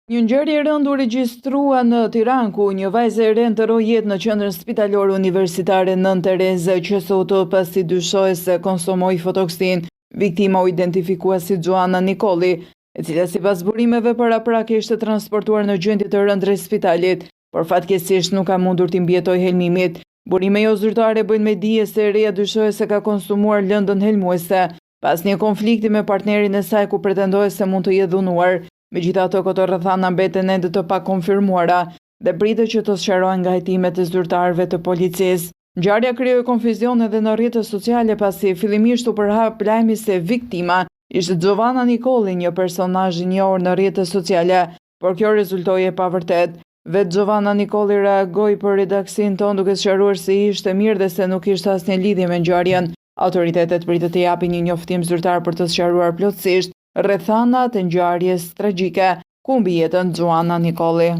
Një ngjarje e rëndë u regjistrua në Tiranë ku një vajzë e re ndërroi jetë në qendrën spitalore universitare Nën Terezë që sotë pasi dyshohej se konsumoi fotoksin. Viktima u identifikua si Gjoana Nikolli, e cila sipas burimeve paraprak ishte transportuar në gjendje të rëndë drejt spitalit, por fatkeqësisht nuk ka mundur t'i mbijetojë helmimit. Burime jo zyrtare bëjnë me dije se e reja dyshohej se ka konsumuar lëndën helmuese pas një konflikti me partnerin e saj ku pretendoi se mund të jetë dhunuar. Megjithatë, këto rrethana mbeten ende të pakonfirmuara dhe pritet që të sqarohen nga hetimet e zyrtarëve të policisë. Ngjarja krijoi konfuzion edhe në rrjetet sociale pasi fillimisht u përhap lajmi se viktima ishte Gjoana Nikolli, një personazh i njohur në rrjetet sociale, por kjo rezultoi e pavërtet. Vetë Gjoana Nikolli reagoi për redaksin ton duke sqaruar se ishte mirë dhe se nuk kishte asnjë lidhje me ngjarjen. Autoritetet pritet të japin një njoftim zyrtar për të sqaruar plotësisht rrethanat e ngjarjes tragjike ku mbijetën Gjoana Nikolli.